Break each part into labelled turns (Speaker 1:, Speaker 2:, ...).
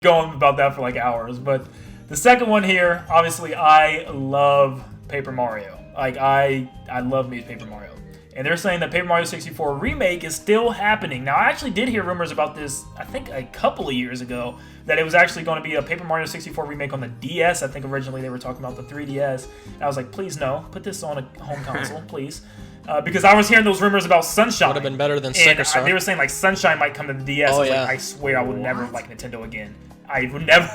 Speaker 1: going about that for like hours. But the second one here, obviously, I love Paper Mario. Like, I love me Paper Mario. And they're saying that Paper Mario 64 Remake is still happening. Now, I actually did hear rumors about this, I think a couple of years ago, that it was actually going to be a Paper Mario 64 Remake on the DS. I think originally they were talking about the 3DS. And I was like, please no, put this on a home console, please. Because I was hearing those rumors about Sunshine.
Speaker 2: Would have been better than Sticker Star.
Speaker 1: They were saying like Sunshine might come to the DS.
Speaker 2: Oh,
Speaker 1: I was
Speaker 2: yeah.
Speaker 1: like, I swear I would never like Nintendo again. I would never.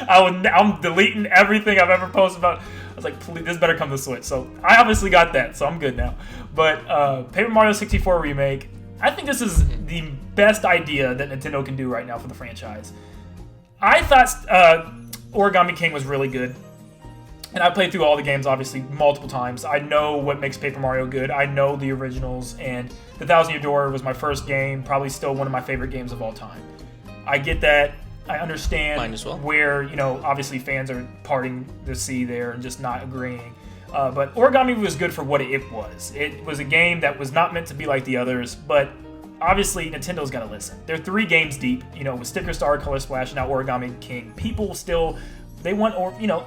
Speaker 1: I'm deleting everything I've ever posted about. I was like, please, this better come to Switch. So I obviously got that, so I'm good now. But Paper Mario 64 Remake, I think this is the best idea that Nintendo can do right now for the franchise. I thought Origami King was really good. And I played through all the games, obviously, multiple times. I know what makes Paper Mario good. I know the originals. And The Thousand Year Door was my first game, probably still one of my favorite games of all time. I get that. I understand where, obviously fans are parting the sea there and just not agreeing. But Origami was good for what it was. It was a game that was not meant to be like the others, but obviously Nintendo's got to listen. They're 3 games deep, with Sticker Star, Color Splash, and now Origami King. People still... They want,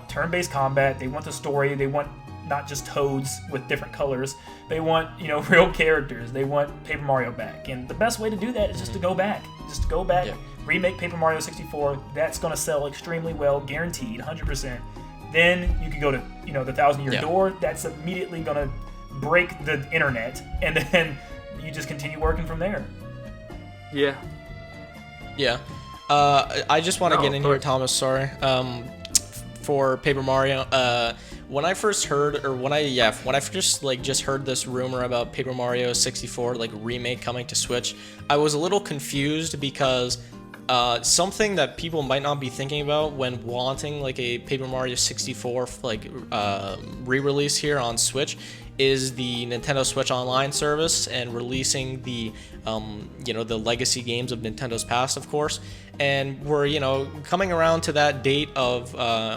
Speaker 1: turn-based combat. They want the story. They want not just toads with different colors. They want, real characters. They want Paper Mario back. And the best way to do that is just to go back. Just to go back, remake Paper Mario 64. That's going to sell extremely well, guaranteed, 100%. Then you can go to, the Thousand Year Door. That's immediately going to break the internet. And then you just continue working from there.
Speaker 3: Yeah.
Speaker 2: Yeah. I just want to get in here, Thomas, sorry. For Paper Mario, when I first heard, or when I just heard this rumor about Paper Mario 64 remake coming to Switch, I was a little confused because something that people might not be thinking about when wanting a Paper Mario 64 re-release here on Switch is the Nintendo Switch Online service and releasing the the legacy games of Nintendo's past, of course. And we're coming around to that date of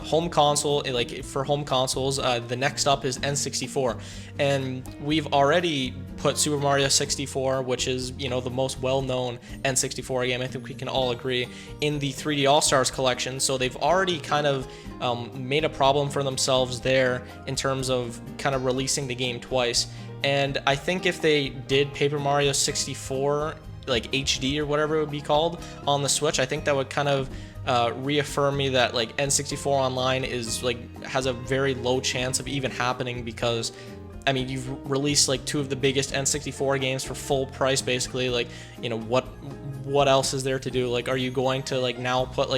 Speaker 2: home console. For home consoles, the next up is N64, and we've already put Super Mario 64, which is the most well-known N64 game. I think we can all agree, in the 3D All-Stars collection. So they've already kind of made a problem for themselves there in terms of kind of releasing the game twice. And I think if they did Paper Mario 64 HD or whatever it would be called on the Switch, I think that would kind of reaffirm me that N64 Online is has a very low chance of even happening, because I mean, you've released 2 of the biggest N64 games for full price, basically. What else is there to do? Are you going to now put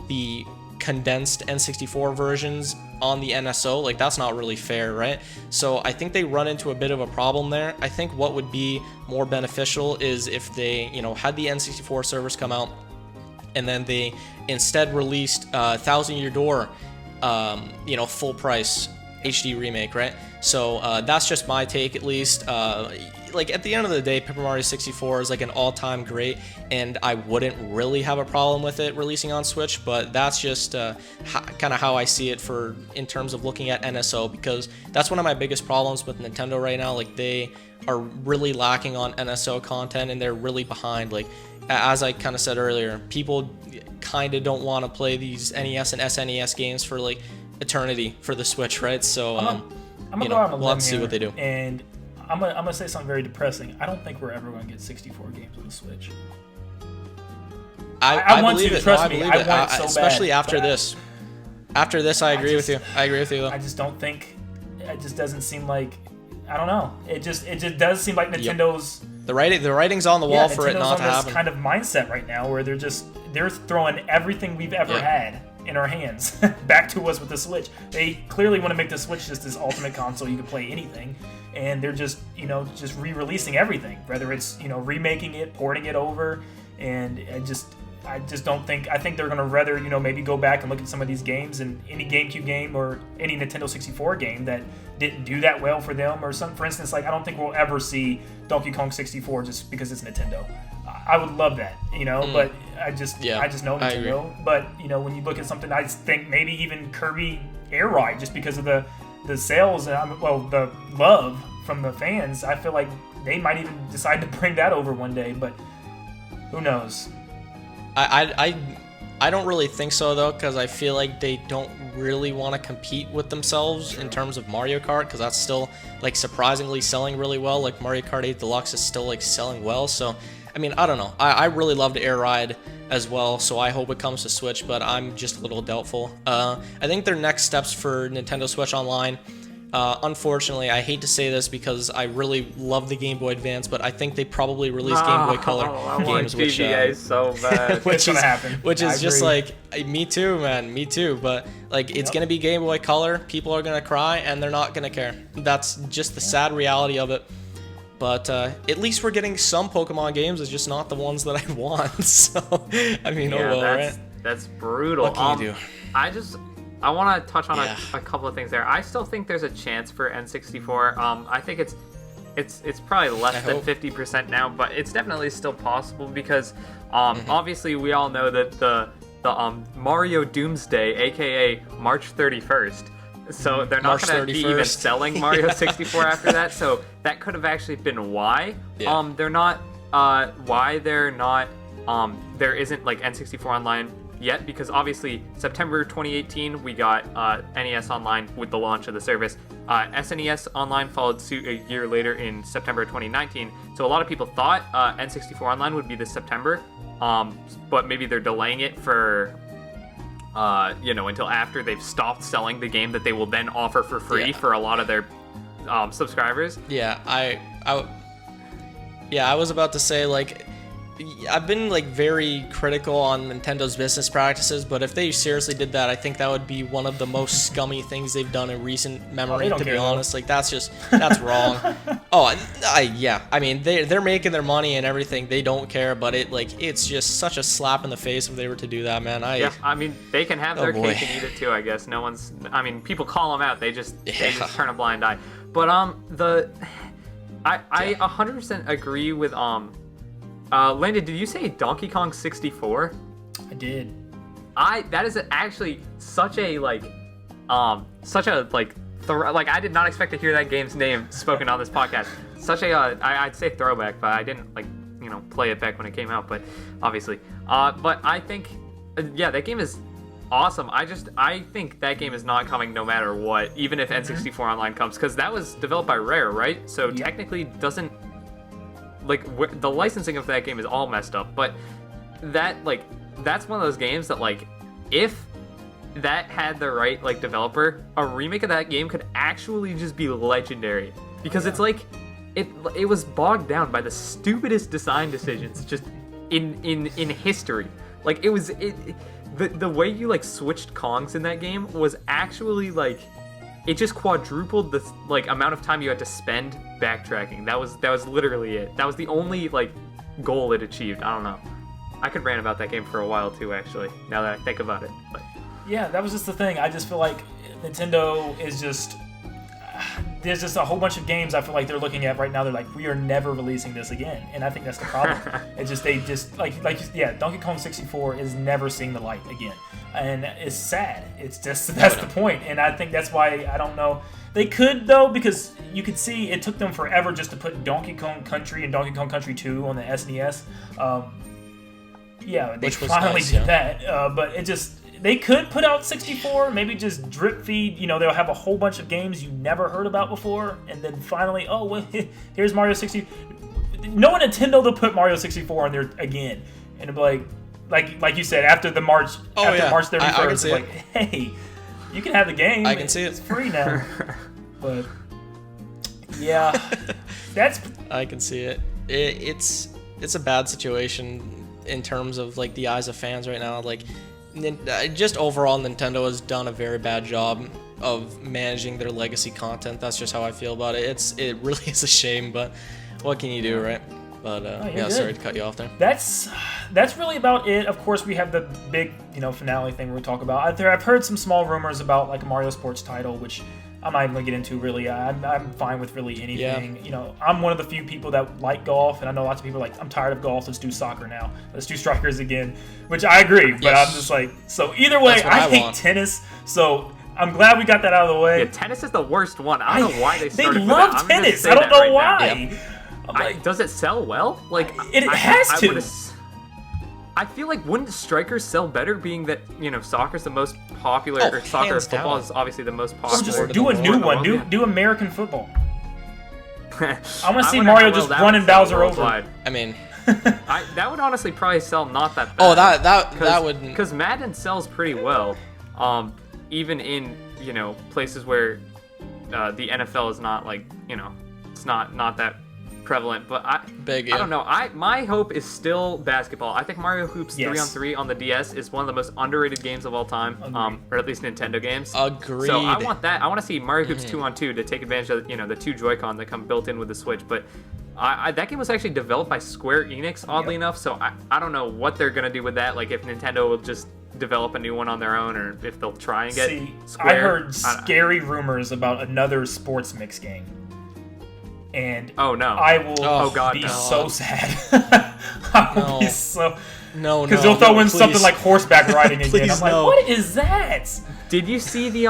Speaker 2: the condensed N64 versions on the NSO? That's not really fair, right? So I think they run into a bit of a problem there. I think what would be more beneficial is if they, had the N64 servers come out and then they instead released Thousand Year Door, full price HD remake, right? So that's just my take, at least. At the end of the day, Paper Mario 64 is an all-time great, and I wouldn't really have a problem with it releasing on Switch, but that's just kind of how I see it in terms of looking at NSO, because that's one of my biggest problems with Nintendo right now. They are really lacking on NSO content, and they're really behind. As I kind of said earlier, people kind of don't want to play these NES and SNES games for eternity for the Switch, right? So
Speaker 1: I'm gonna go out on a
Speaker 2: we'll have
Speaker 1: limb
Speaker 2: to see
Speaker 1: here,
Speaker 2: what they do.
Speaker 1: And I'm gonna say something very depressing. I don't think we're ever gonna get 64 games on the Switch.
Speaker 2: I
Speaker 1: want
Speaker 2: believe
Speaker 1: to.
Speaker 2: it.
Speaker 1: Trust
Speaker 2: I
Speaker 1: me.
Speaker 2: believe
Speaker 1: I
Speaker 2: it.
Speaker 1: want it so
Speaker 2: especially
Speaker 1: bad.
Speaker 2: after this. After this, I agree with you. I agree with you, though.
Speaker 1: I just don't think. It just doesn't seem like. I don't know. It just does seem like Nintendo's.
Speaker 2: The writing's on the wall for it not to happen.
Speaker 1: Nintendo's on this kind of mindset right now where they're throwing everything we've ever had in our hands back to us with the Switch. They clearly want to make the Switch just this ultimate console you can play anything, and they're just just re-releasing everything, whether it's remaking it, porting it over, and I just don't think. I think they're gonna rather maybe go back and look at some of these games, and any GameCube game or any Nintendo 64 game that didn't do that well for them, or some, for instance, I don't think we'll ever see Donkey Kong 64 just because it's Nintendo. I would love that, but I just know Nintendo. But when you look at something, I think maybe even Kirby Air Ride, just because of the sales, the love from the fans. I feel like they might even decide to bring that over one day, but who knows?
Speaker 2: I don't really think so though, because I feel like they don't really want to compete with themselves in terms of Mario Kart, because that's still like surprisingly selling really well. Like Mario Kart 8 Deluxe is still like selling well. So I mean, I don't know. I really loved Air Ride as well, so I hope it comes to Switch, but I'm just a little doubtful. I think their next steps for Nintendo Switch Online, unfortunately, I hate to say this because I really love the Game Boy Advance, but I think they probably release Game Boy Color games, which
Speaker 3: so bad.
Speaker 2: which is just like, me too, man, me too. But like, it's gonna be Game Boy Color. People are gonna cry, and they're not gonna care. That's just the sad reality of it. But at least we're getting some Pokemon games. It's just not the ones that I want. So I mean, oh well, right?
Speaker 3: That's brutal.
Speaker 2: What can you do?
Speaker 3: I want to touch on a couple of things there. I still think there's a chance for N64. I think it's probably less than 50% now, but it's definitely still possible because obviously we all know that the Mario Doomsday, aka March 31st. So they're not going to be even selling Mario 64 after that. So that could have actually been why they're not there isn't like N64 Online yet, because obviously September 2018 we got NES Online with the launch of the service. SNES Online followed suit a year later in September 2019. So a lot of people thought N64 Online would be this September, but maybe they're delaying it for until after they've stopped selling the game that they will then offer for free for a lot of their subscribers.
Speaker 2: Yeah, I was about to say, like, I've been like very critical on Nintendo's business practices, but if they seriously did that, I think that would be one of the most scummy things they've done in recent memory, to be honest. Like, that's wrong. I mean, they're making their money and everything. They don't care, but it's just such a slap in the face if they were to do that, man.
Speaker 3: I mean, they can have their cake and eat it too, I guess. People call them out. They just turn a blind eye. But I 100% agree with Landon, did you say Donkey Kong 64?
Speaker 1: I did.
Speaker 3: That is actually such a I did not expect to hear that game's name spoken on this podcast. Such a I'd say throwback, but I didn't play it back when it came out, but obviously. But I think that game is awesome. I think that game is not coming no matter what, even if N64 Online comes, because that was developed by Rare, right? So technically doesn't the licensing of that game is all messed up, but that's one of those games that if that had the right developer, a remake of that game could actually just be legendary, because it's it was bogged down by the stupidest design decisions just in history. The way you switched Kongs in that game was actually it just quadrupled the amount of time you had to spend backtracking. That was literally it. That was the only goal it achieved. I don't know. I could rant about that game for a while too, actually, now that I think about it. But
Speaker 1: yeah, that was just the thing. I just feel like Nintendo is just there's just a whole bunch of games I feel like they're looking at right now. They're like, we are never releasing this again, and I think that's the problem. It's just they just Donkey Kong 64 is never seeing the light again, and it's sad. It's just that's the point, and I think that's why I don't know. They could though, because you could see it took them forever just to put Donkey Kong Country and Donkey Kong Country 2 on the SNES. They finally did that, but it just. They could put out 64, maybe just drip feed. They'll have a whole bunch of games you never heard about before, and then finally, here's Mario 60. No Nintendo, they'll put Mario 64 on there again, and it'll be like you said, after March 31st, it's hey, you can have the game.
Speaker 2: I can see it.
Speaker 1: It's free now. But yeah, I
Speaker 2: can see it. It's a bad situation in terms of the eyes of fans right now. Just overall, Nintendo has done a very bad job of managing their legacy content. That's just how I feel about it. It really is a shame, but what can you do, right? But sorry to cut you off there.
Speaker 1: That's really about it. Of course, we have the big finale thing we'll talk about. I've heard some small rumors about a Mario Sports title, which I'm not even gonna get into really. I'm fine with really anything. Yeah. I'm one of the few people that like golf, and I know lots of people are I'm tired of golf. Let's do soccer now. Let's do strikers again, which I agree. But I'm just so either way, I hate tennis. So I'm glad we got that out of the way.
Speaker 3: Yeah, tennis is the worst one. I don't know why they started.
Speaker 1: They love tennis. I don't know why.
Speaker 3: Does it sell well?
Speaker 1: It has to.
Speaker 3: I feel like wouldn't strikers sell better, being that soccer's the most popular, or soccer or football is obviously the most popular.
Speaker 1: Or just do a new one. Do American football. I want to see Mario just running Bowser over.
Speaker 2: I mean,
Speaker 3: that would honestly probably sell not that bad.
Speaker 2: Oh, that would,
Speaker 3: because Madden sells pretty well, even in places where the NFL is not like it's not that prevalent. But I don't know. My hope is still basketball. I think Mario Hoops 3-on-3 on the DS is one of the most underrated games of all time, or at least Nintendo games.
Speaker 2: Agreed.
Speaker 3: So I want that. I want to see Mario Hoops 2-on-2 to take advantage of the two Joy-Con that come built in with the Switch. But that game was actually developed by Square Enix, oddly enough. So I don't know what they're gonna do with that. Like if Nintendo will just develop a new one on their own, or if they'll try and get Square.
Speaker 1: I heard scary rumors about another sports mix game. And
Speaker 3: oh no,
Speaker 1: I will be so sad. I will be so because they'll throw in something like horseback riding again. I'm like, what is that?
Speaker 3: Did you see the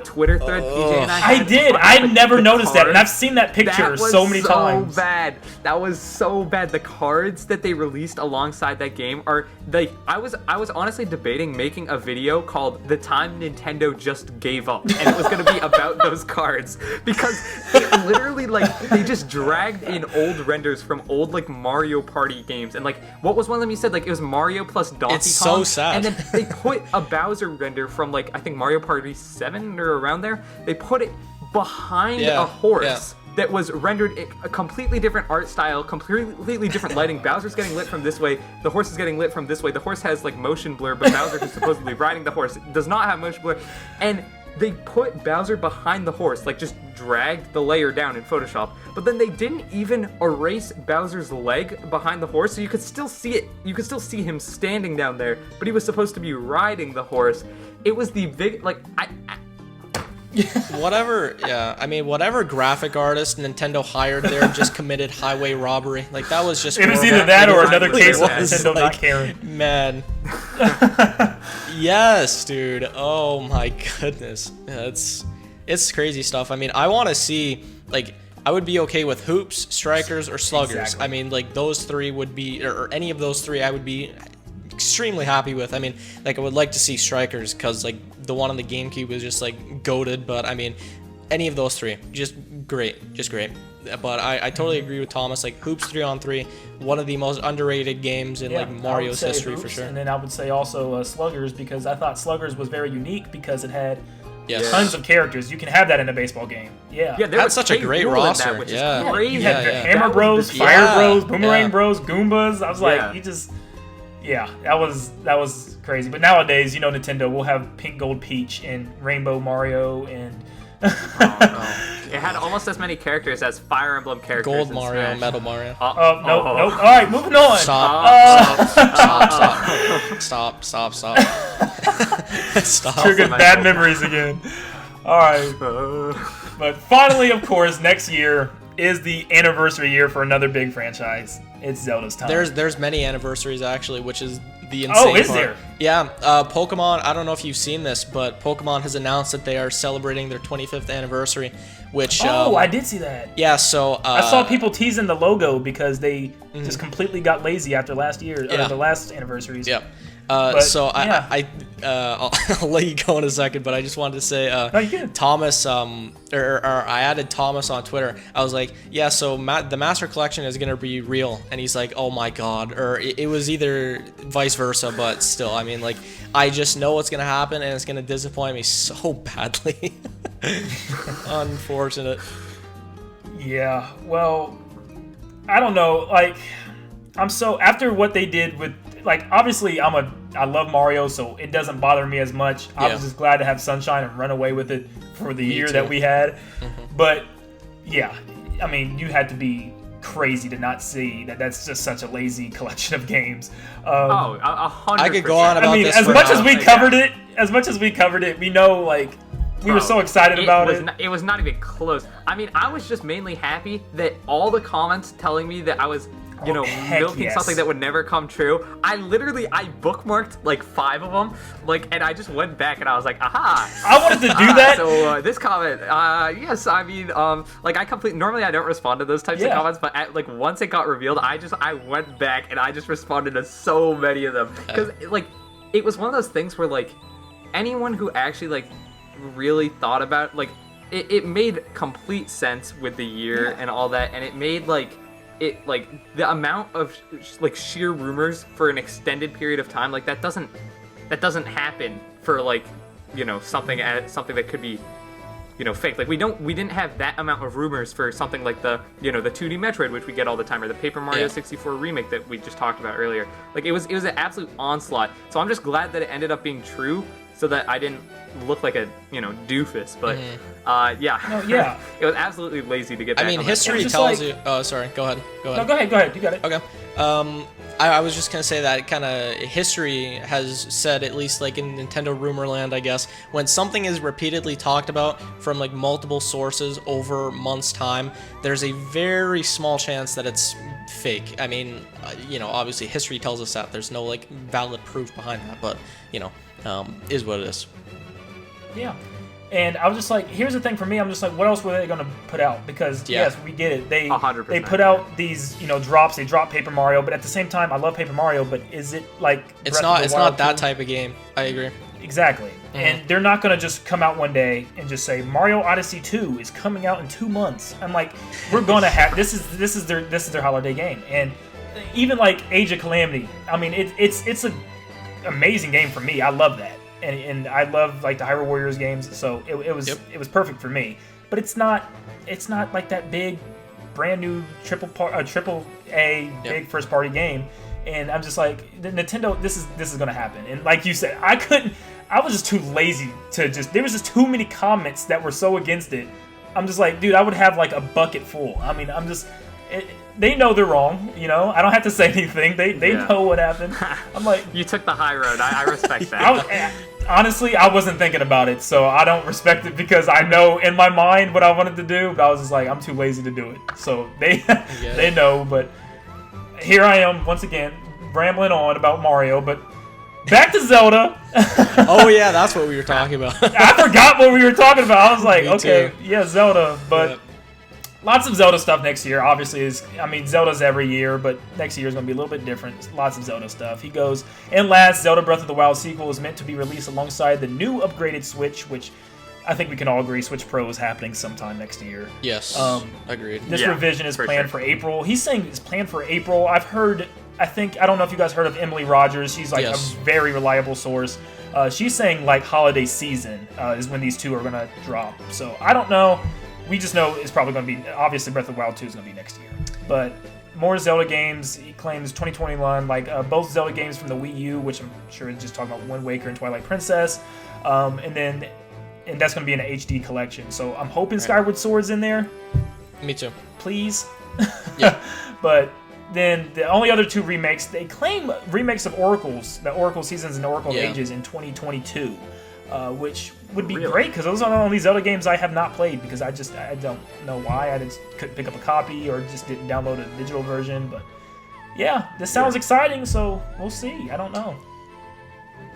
Speaker 3: Twitter thread PJ and I had?
Speaker 1: I did. I never noticed that, and I've seen that picture so many times.
Speaker 3: That was so bad. The cards that they released alongside that game are like I was honestly debating making a video called "The Time Nintendo Just Gave Up," and it was going to be about those cards because it literally they just dragged in old renders from old Mario Party games, and what was one of them you said it was Mario plus Donkey Kong.
Speaker 2: It's so sad.
Speaker 3: And then they put a Bowser render from I think Mario Party 7 or around there. They put it behind a horse that was rendered a completely different art style, completely different lighting. Bowser's getting lit from this way, the horse is getting lit from this way. The horse has motion blur, but Bowser, who's supposedly riding the horse, does not have motion blur. And they put Bowser behind the horse, just dragged the layer down in Photoshop, but then they didn't even erase Bowser's leg behind the horse, so you could still see it. You could still see him standing down there, but he was supposed to be riding the horse. It was the big,
Speaker 2: whatever graphic artist Nintendo hired there just committed highway robbery. That was just
Speaker 1: it was either that or another case of Nintendo not caring.
Speaker 2: Man. Yes, dude. Oh my goodness. It's crazy stuff. I mean, I want to see I would be okay with hoops, strikers, or sluggers. Exactly. I mean, those three would be, or any of those three, I would be extremely happy with. I mean, I would like to see strikers because the one on the GameCube was just goated. But I mean, any of those three, just great. But I totally agree with Thomas. Hoops 3-on-3, one of the most underrated games in Mario's history
Speaker 1: hoops,
Speaker 2: for sure.
Speaker 1: And then I would say also sluggers, because I thought sluggers was very unique because it had
Speaker 2: Yes.
Speaker 1: Tons of characters. You can have that in a baseball game. Yeah.
Speaker 3: Yeah,
Speaker 2: that's such a great roster.
Speaker 3: That, which
Speaker 2: yeah.
Speaker 3: is crazy.
Speaker 1: You had Hammer Bros, Fire Bros, Boomerang Bros, Goombas. I was like, you just, that was crazy. But nowadays, you know, Nintendo will have Pink Gold Peach and Rainbow Mario and.
Speaker 3: It had almost as many characters as Fire Emblem characters.
Speaker 2: Gold Mario, Smash. Metal Mario.
Speaker 1: Nope. All right, moving on.
Speaker 2: Stop.
Speaker 1: Triggered bad memories again. All right. But finally, of course, next year is the anniversary year for another big franchise. It's Zelda's time.
Speaker 2: There's many anniversaries actually, which is the insane part.
Speaker 1: Is there?
Speaker 2: Yeah, Pokemon, I don't know if you've seen this, but Pokemon has announced that they are celebrating their 25th anniversary, which...
Speaker 1: I did see that.
Speaker 2: Yeah, so...
Speaker 1: I saw people teasing the logo because they just completely got lazy after last year, or the last anniversaries.
Speaker 2: Yeah. I'll let you go in a second, but I just wanted to say, Thomas, or I added Thomas on Twitter. I was like, yeah, so the Master Collection is going to be real. And he's like, oh my God. Or it was either vice versa, but still, I mean, like, I just know what's going to happen and it's going to disappoint me so badly. Unfortunate.
Speaker 1: Yeah, well, I don't know. Like, after what they did with, like, obviously I love Mario, so it doesn't bother me as much. I was just glad to have Sunshine and run away with it for the year that we had. But yeah, I mean, you had to be crazy to not see that that's just such a lazy collection of games.
Speaker 3: 100%.
Speaker 2: I could go on about this.
Speaker 1: As much as we covered it, we know, like, we were so excited about it.
Speaker 3: It was not even close. I mean, I was just mainly happy that all the comments telling me that I was milking something that would never come true. I bookmarked like 5 of them, and I just went back and I was like, aha!
Speaker 1: I wanted to do that.
Speaker 3: So this comment, yes, I mean, normally I don't respond to those types of comments, but once it got revealed, I went back and I just responded to so many of them because it was one of those things where anyone who actually really thought about it made complete sense with the year and all that, and it made the amount of sheer rumors for an extended period of time that doesn't happen for something that could be fake. We didn't have that amount of rumors for something like the 2D Metroid, which we get all the time, or the Paper Mario 64 remake that we just talked about earlier. It was an absolute onslaught. So I'm just glad that it ended up being true, so that I didn't look like a doofus. But it was absolutely lazy to get back.
Speaker 2: I mean,
Speaker 3: on
Speaker 2: history tells you. Oh, sorry. Go ahead.
Speaker 1: No, go ahead. You got it.
Speaker 2: Okay. I was just gonna say that kind of history has said, at least in Nintendo Rumorland, I guess, when something is repeatedly talked about from multiple sources over months' time, there's a very small chance that it's fake. I mean, obviously history tells us that there's no valid proof behind that, but is what it is.
Speaker 1: Yeah. And I was just here's the thing for me. I'm just what else were they going to put out? Because, yes, we get it. They
Speaker 3: 100%,
Speaker 1: they put out these, drops. They drop Paper Mario. But at the same time, I love Paper Mario. But is it
Speaker 2: It's not that type of game. I agree.
Speaker 1: Exactly. And they're not going to just come out one day and just say, Mario Odyssey 2 is coming out in 2 months. I'm we're going to have... This is their holiday game. And even Age of Calamity, I mean, it's an amazing game for me. I love that. And I love the Hyrule Warriors games, so it was perfect for me. But it's not that big, brand new triple A big first party game. And I'm just Nintendo, this is gonna happen. And like you said, I was just too lazy to there was just too many comments that were so against it. I'm just dude, I would have a bucket full. I mean, they know they're wrong, I don't have to say anything. They know what happened. I'm
Speaker 3: you took the high road. I respect that.
Speaker 1: Honestly, I wasn't thinking about it, so I don't respect it because I know in my mind what I wanted to do, but I was just I'm too lazy to do it. So they know, but here I am once again rambling on about Mario, but back to Zelda.
Speaker 2: Oh yeah, that's what we were talking about.
Speaker 1: I forgot what we were talking about. I was okay,
Speaker 2: too.
Speaker 1: Yeah, Zelda, but lots of Zelda stuff next year. Obviously, Zelda's every year, but next year is going to be a little bit different. Lots of Zelda stuff. He goes, and last, Zelda Breath of the Wild sequel is meant to be released alongside the new upgraded Switch, which I think we can all agree Switch Pro is happening sometime next year.
Speaker 2: Yes, agreed.
Speaker 1: This revision is planned for April. He's saying it's planned for April. I don't know if you guys heard of Emily Rogers. She's a very reliable source. She's saying holiday season is when these two are going to drop. So I don't know. We just know it's probably going to be, obviously, Breath of the Wild 2 is going to be next year. But more Zelda games. He claims 2021, both Zelda games from the Wii U, which I'm sure is just talking about Wind Waker and Twilight Princess. And that's going to be in an HD collection. So I'm hoping Skyward Sword's in there.
Speaker 2: Me too.
Speaker 1: Please.
Speaker 2: Yeah.
Speaker 1: But then the only other 2 remakes, they claim remakes of the Oracle Seasons and the Oracle Ages in 2022. Which would be great because those are the only Zelda games I have not played because I don't know why I just couldn't pick up a copy or just didn't download a digital version. But yeah, this sounds exciting, so we'll see. I don't know.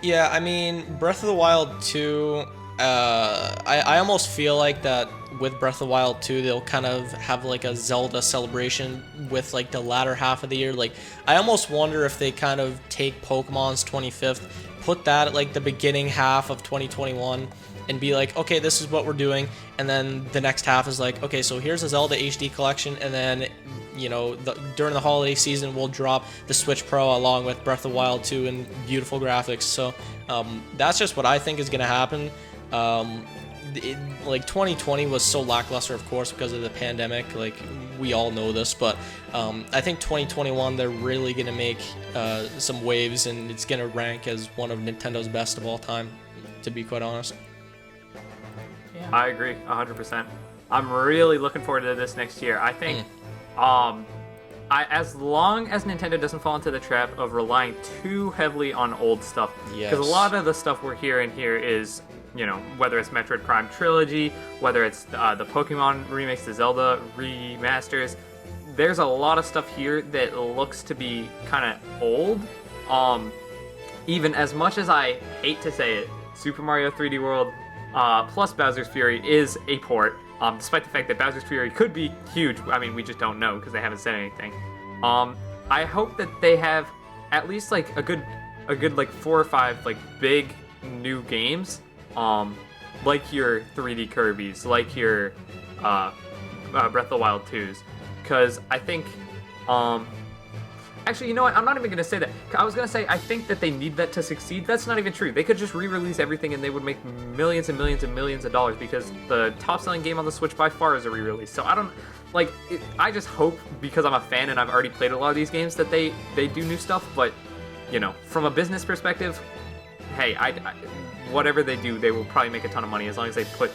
Speaker 2: Yeah, I mean, Breath of the Wild 2, I almost feel that with Breath of the Wild 2, they'll kind of have a Zelda celebration with the latter half of the year. I almost wonder if they kind of take Pokemon's 25th, put that at the beginning half of 2021 and be okay, this is what we're doing, and then the next half is okay, so here's a Zelda HD collection, and then during the holiday season we'll drop the Switch Pro along with Breath of the Wild 2 and beautiful graphics. So that's just what I think is going to happen. 2020 was so lackluster, of course, because of the pandemic. We all know this, but I think 2021 they're really gonna make some waves, and it's gonna rank as one of Nintendo's best of all time, to be quite honest.
Speaker 3: Yeah. I agree 100%. I'm really looking forward to this next year. I think as long as Nintendo doesn't fall into the trap of relying too heavily on old stuff, because a lot of the stuff we're hearing here is, whether it's Metroid Prime Trilogy, whether it's the Pokemon remakes, the Zelda remasters, there's a lot of stuff here that looks to be kind of old. Even as much as I hate to say it, Super Mario 3D World plus Bowser's Fury is a port, despite the fact that Bowser's Fury could be huge. I mean, we just don't know because they haven't said anything. I hope that they have at least like a good like 4 or 5 like big new games, like your 3D Kirby's, like your Breath of the Wild 2's, because I think actually, you know what? I'm not even going to say that. I was going to say I think that they need that to succeed. That's not even true. They could just re-release everything and they would make millions and millions and millions of dollars, because the top-selling game on the Switch by far is a re-release. So I don't... Like, I just hope, because I'm a fan and I've already played a lot of these games, that they do new stuff. But, you know, from a business perspective, hey, whatever they do, they will probably make a ton of money as long as they put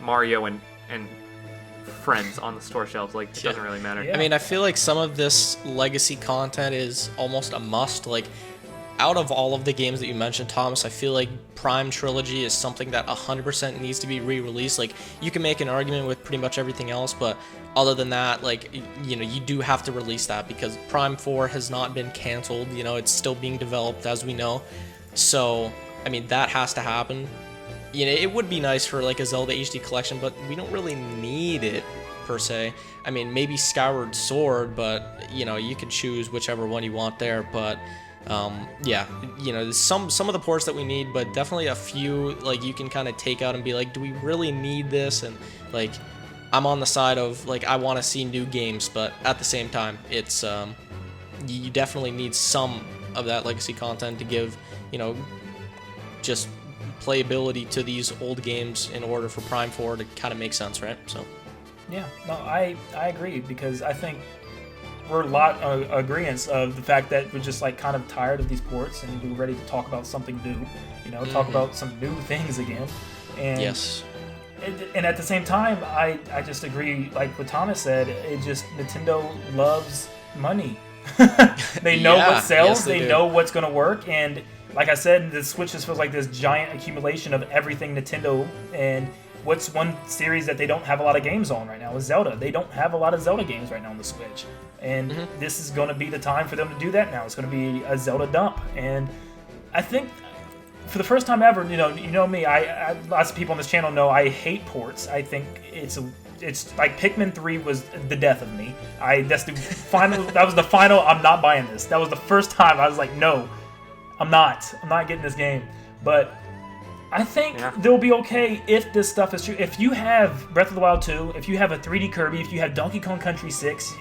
Speaker 3: Mario and friends on the store shelves. Like, it doesn't really matter.
Speaker 2: Yeah. I mean, I feel like some of this legacy content is almost a must. Like, out of all of the games that you mentioned, Thomas, I feel like Prime Trilogy is something that 100% needs to be re-released. Like, you can make an argument with pretty much everything else, but other than that, like, you know, you do have to release that because Prime 4 has not been canceled. You know, it's still being developed, as we know. So, I mean, that has to happen. You know, it would be nice for like a Zelda HD collection, but we don't really need it per se. I mean, maybe Skyward Sword, but you know, you can choose whichever one you want there. But yeah, you know, some of the ports that we need, but definitely a few like you can kind of take out and be like, do we really need this? And like, I'm on the side of like I want to see new games, but at the same time, it's you definitely need some of that legacy content to give, you know, just playability to these old games in order for Prime 4 to kind of make sense, right? So
Speaker 1: yeah, no, I agree, because I think we're a lot of agreeance of the fact that we're just like kind of tired of these ports and we're ready to talk about something new, you know, talk about some new things again. And
Speaker 2: yes,
Speaker 1: and at the same time, I just agree, like what Thomas said, it just, Nintendo loves money. They know what sells,
Speaker 2: yes,
Speaker 1: they know what's going to work, and like I said, the Switch just feels like this giant accumulation of everything Nintendo. And what's one series that they don't have a lot of games on right now is Zelda. They don't have a lot of Zelda games right now on the Switch. And this is going to be the time for them to do that now. It's going to be a Zelda dump. And I think for the first time ever, you know me, I lots of people on this channel know I hate ports. I think it's like Pikmin 3 was the death of me. That's the final. That was the final. I'm not buying this. That was the first time I was like, no. I'm not getting this game. But I think they'll be okay if this stuff is true. If you have Breath of the Wild 2, if you have a 3D Kirby, if you have Donkey Kong Country 6,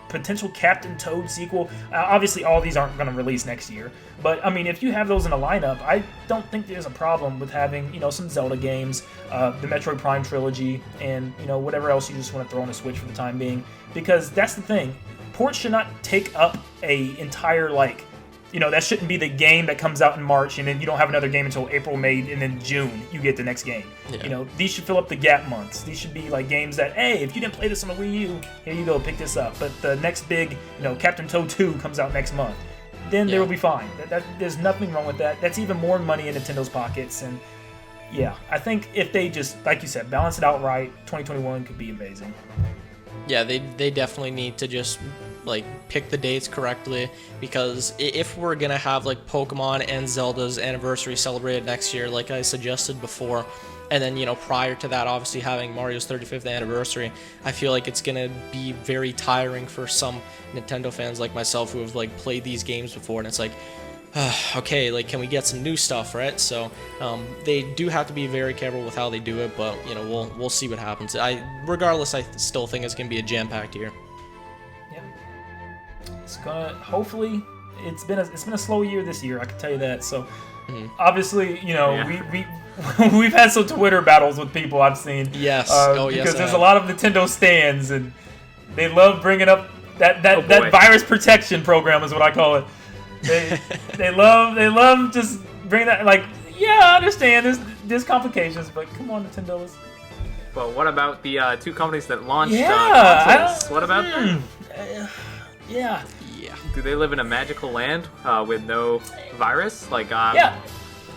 Speaker 1: potential Captain Toad sequel, obviously all these aren't going to release next year. But, I mean, if you have those in a lineup, I don't think there's a problem with having, you know, some Zelda games, the Metroid Prime trilogy, and, you know, whatever else you just want to throw on a Switch for the time being. Because that's the thing. Ports should not take up a entire, like, you know, that shouldn't be the game that comes out in March and then you don't have another game until April, May, and then June you get the next game. Yeah. You know, these should fill up the gap months. These should be like games that, hey, if you didn't play this on the Wii U, here you go, pick this up. But the next big, you know, Captain Toad 2 comes out next month. Then they will be fine. There's nothing wrong with that. That's even more money in Nintendo's pockets. And yeah, I think if they just, like you said, balance it out right, 2021 could be amazing.
Speaker 2: Yeah, they definitely need to just like pick the dates correctly, because if we're gonna have like Pokemon and Zelda's anniversary celebrated next year, like I suggested before, and then, you know, prior to that obviously having Mario's 35th anniversary, I feel like it's gonna be very tiring for some Nintendo fans like myself who have like played these games before, and it's like, okay, like, can we get some new stuff, right? So they do have to be very careful with how they do it, but you know, we'll see what happens. Regardless, I still think it's gonna be a jam-packed year.
Speaker 1: It's gonna, hopefully, it's been a slow year this year, I can tell you that. So obviously, you know, we've had some Twitter battles with people I've seen.
Speaker 2: Yes.
Speaker 1: Because there's a lot of Nintendo stands and they love bringing up that virus protection program is what I call it. They love just bringing that, like, yeah, I understand there's complications, but come on, Nintendo.
Speaker 3: But what about the 2 companies that launched consoles? What about them?
Speaker 1: Yeah.
Speaker 3: Do they live in a magical land with no virus? Like,
Speaker 1: yeah.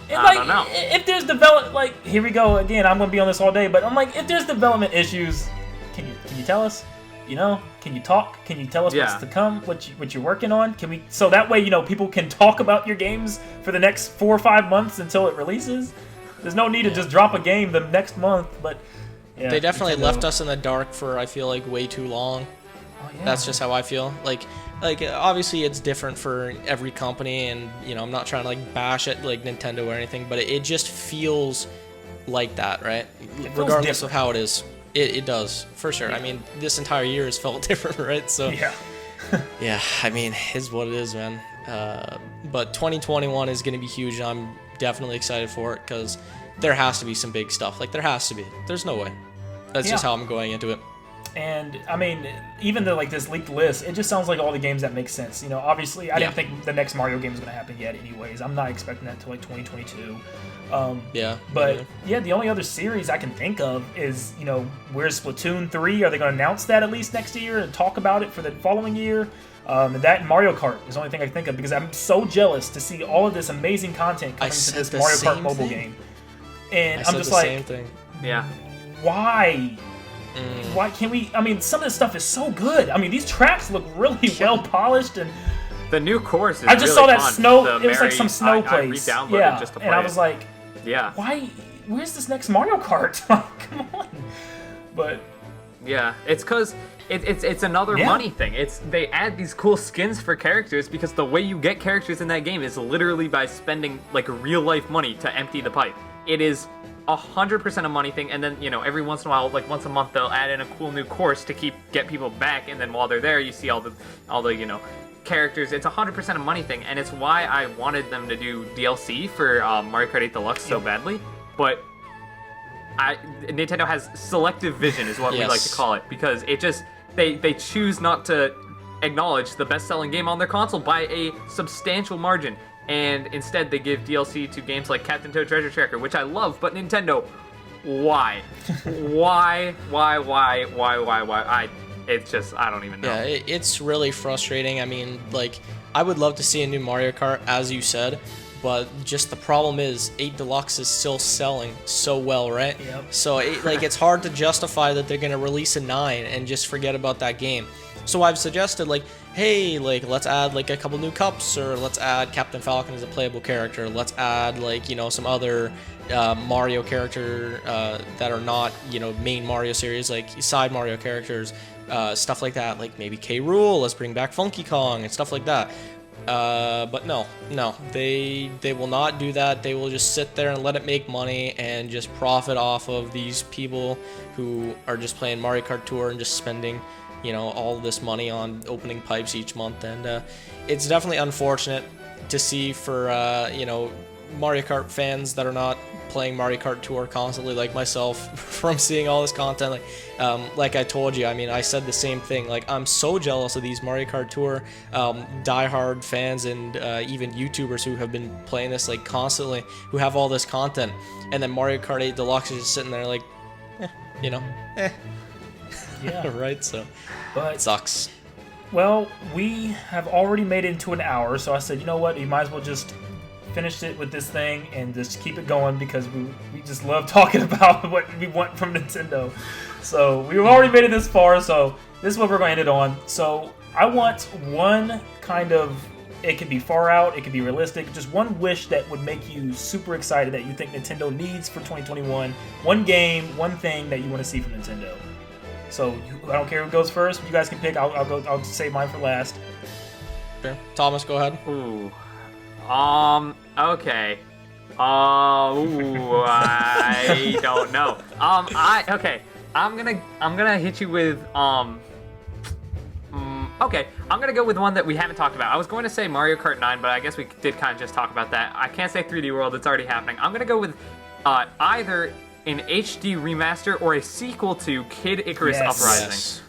Speaker 1: And I don't know. If there's like, here we go again. I'm gonna be on this all day, but I'm like, if there's development issues, can you tell us? can you talk? Can you tell us
Speaker 3: Yeah.
Speaker 1: what's to come? What you're working on? Can we? So that way, people can talk about your games for the next 4 or 5 months until it releases. There's no need to just drop a game the next month, but yeah,
Speaker 2: they definitely
Speaker 1: Nintendo.
Speaker 2: left us in the dark for, I feel like, way too long.
Speaker 1: Oh, yeah.
Speaker 2: That's just how I feel. Like obviously it's different for every company, and I'm not trying to like bash at like Nintendo or anything, but it just feels like that, right? Regardless of how it is. It does, for sure.
Speaker 1: Yeah.
Speaker 2: I mean, this entire year has felt different, right? So
Speaker 1: Yeah.
Speaker 2: yeah, I mean, it's what it is, man. But 2021 is going to be huge. I'm definitely excited for it because there has to be some big stuff. Like, there has to be. There's no way. That's just how I'm going into it.
Speaker 1: And I mean, even though like this leaked list, it just sounds like all the games that make sense. Obviously, I didn't think the next Mario game is going to happen yet. Anyways, I'm not expecting that until like 2022.
Speaker 2: Yeah.
Speaker 1: But yeah, the only other series I can think of is where's Splatoon 3? Are they going to announce that at least next year and talk about it for the following year? And that and Mario Kart is the only thing I can think of because I'm so jealous to see all of this amazing content coming to this Mario Kart mobile game. And I'm just like,
Speaker 2: same thing.
Speaker 3: Yeah.
Speaker 1: Why? Why can't we? I mean, some of this stuff is so good. I mean, these tracks look really well polished, and
Speaker 3: the new course is
Speaker 1: I just
Speaker 3: really
Speaker 1: saw that
Speaker 3: fun.
Speaker 1: snow. It was like some snow
Speaker 3: I
Speaker 1: place.
Speaker 3: re-downloaded
Speaker 1: Yeah,
Speaker 3: just to play
Speaker 1: and I was like,
Speaker 3: yeah.
Speaker 1: why? Where's this next Mario Kart? Like, come on. But
Speaker 3: yeah, it's because it's another money thing. They add these cool skins for characters because the way you get characters in that game is literally by spending like real life money to empty the pipe. It is 100% a money thing, and then every once in a while, like once a month, they'll add in a cool new course to get people back, and then while they're there, you see all the characters. It's 100% a money thing, and it's why I wanted them to do DLC for Mario Kart 8 Deluxe so badly, but Nintendo has selective vision, is what we like to call it, because it just they choose not to acknowledge the best-selling game on their console by a substantial margin. And instead, they give DLC to games like Captain Toad Treasure Tracker, which I love, but Nintendo, why? Why? It's just, I don't even know.
Speaker 2: Yeah, it's really frustrating. I mean, like, I would love to see a new Mario Kart, as you said, but just the problem is 8 Deluxe is still selling so well, right?
Speaker 1: Yep.
Speaker 2: So, it's hard to justify that they're going to release a 9 and just forget about that game. So I've suggested, like, hey, like, let's add, like, a couple new cups, or let's add Captain Falcon as a playable character. Let's add, like, some other Mario character that are not, main Mario series, like side Mario characters, stuff like that. Like, maybe K. Rool, let's bring back Funky Kong and stuff like that. But no, they will not do that. They will just sit there and let it make money and just profit off of these people who are just playing Mario Kart Tour and just spending all this money on opening pipes each month. And it's definitely unfortunate to see for Mario Kart fans that are not playing Mario Kart Tour constantly, like myself, from seeing all this content. Like I told you, I mean, I said the same thing. Like, I'm so jealous of these Mario Kart Tour diehard fans and even YouTubers who have been playing this like constantly, who have all this content, and then Mario Kart 8 Deluxe is just sitting there like,
Speaker 1: yeah,
Speaker 2: right. So,
Speaker 1: but
Speaker 2: it sucks.
Speaker 1: Well, we have already made it into an hour, so I said, you know what, you might as well just finish it with this thing and just keep it going because we just love talking about what we want from Nintendo. So we've already made it this far, so this is what we're going to end it on. So I want one kind of, it could be far out, it could be realistic, just one wish that would make you super excited that you think Nintendo needs for 2021. One game, one thing that you want to see from Nintendo. So I don't care who goes first. You guys can pick. I'll save mine for last.
Speaker 2: Sure. Thomas, go ahead.
Speaker 3: Ooh. Okay. I don't know. I'm gonna hit you with okay, I'm gonna go with one that we haven't talked about. I was going to say Mario Kart 9, but I guess we did kind of just talk about that. I can't say 3D World, it's already happening. I'm gonna go with either an HD remaster or a sequel to Kid Icarus Uprising.
Speaker 2: Yes.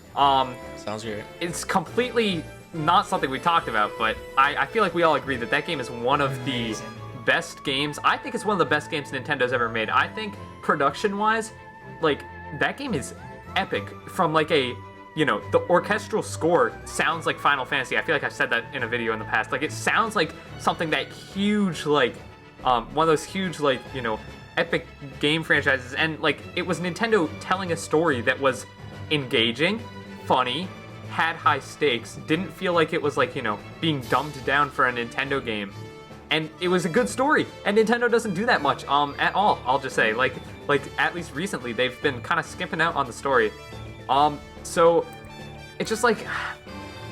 Speaker 2: Sounds great.
Speaker 3: It's completely not something we talked about, but I feel like we all agree that game is one of the best games. I think it's one of the best games Nintendo's ever made. I think production-wise, like, that game is epic. From like the orchestral score sounds like Final Fantasy. I feel like I've said that in a video in the past. Like, it sounds like something that huge, like, one of those huge, like, epic game franchises. And, like, it was Nintendo telling a story that was engaging funny, had high stakes, didn't feel like it was like, being dumbed down for a Nintendo game. And it was a good story. And Nintendo doesn't do that much at all, I'll just say. Like at least recently, they've been kind of skimping out on the story. So it's just like,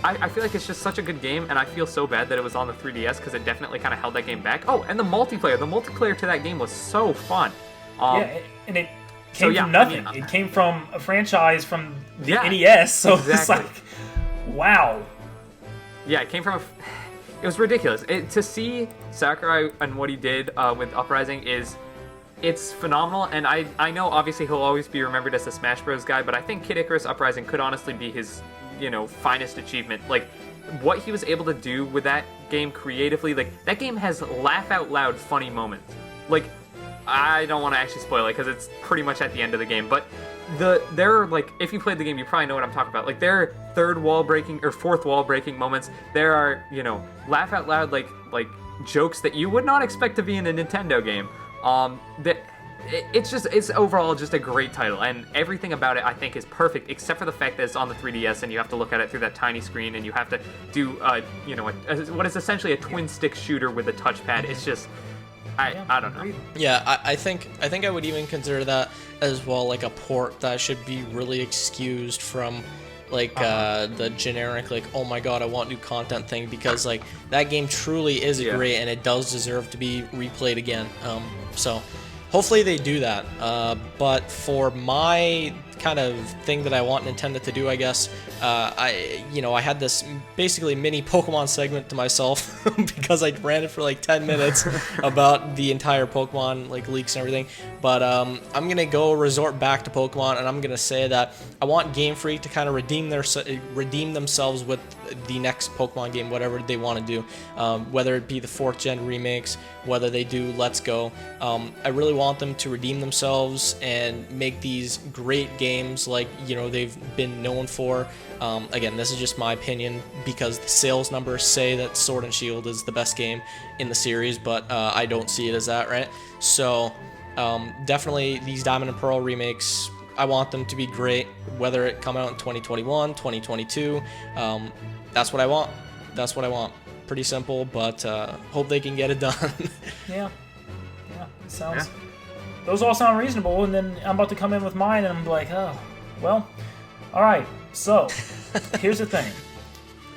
Speaker 3: I feel like it's just such a good game, and I feel so bad that it was on the 3DS because it definitely kind of held that game back. Oh, and the multiplayer to that game was so fun.
Speaker 1: And it came from nothing. It came from a franchise from the NES, so
Speaker 3: exactly.
Speaker 1: It's like, wow.
Speaker 3: Yeah, it came from it was ridiculous. To see Sakurai and what he did with Uprising it's phenomenal, and I know obviously he'll always be remembered as the Smash Bros. Guy, but I think Kid Icarus Uprising could honestly be his, finest achievement. Like, what he was able to do with that game creatively, like, that game has laugh-out-loud funny moments. Like, I don't want to actually spoil it, because it's pretty much at the end of the game, but there are, like, if you played the game, you probably know what I'm talking about. Like, there are third wall breaking, or fourth wall breaking moments. There are, laugh-out-loud, like, jokes that you would not expect to be in a Nintendo game. It's overall just a great title, and everything about it I think is perfect, except for the fact that it's on the 3DS and you have to look at it through that tiny screen, and you have to do what is essentially a twin stick shooter with a touchpad. It's just I don't know.
Speaker 2: Yeah, I think I would even consider that as well, like a port that should be really excused from like the generic, like, oh my god, I want new content thing, because like that game truly is great and it does deserve to be replayed again. So hopefully they do that. But for my kind of thing that I want Nintendo to do, I guess, I had this basically mini Pokemon segment to myself because I ran it for like 10 minutes about the entire Pokemon like leaks and everything. But I'm gonna go resort back to Pokemon, and I'm gonna say that I want Game Freak to kind of redeem themselves with the next Pokemon game, whatever they want to do, whether it be the 4th gen remakes, whether they do Let's Go. I really want them to redeem themselves and make these great games like they've been known for. Again, this is just my opinion because the sales numbers say that Sword and Shield is the best game in the series, but I don't see it as that, right? So definitely these Diamond and Pearl remakes, I want them to be great, whether it come out in 2021, 2022. That's what I want. That's what I want. Pretty simple, but hope they can get it done.
Speaker 1: Yeah. Sounds. Yeah. Those all sound reasonable, and then I'm about to come in with mine, and I'm like, oh, well, all right. So, here's the thing.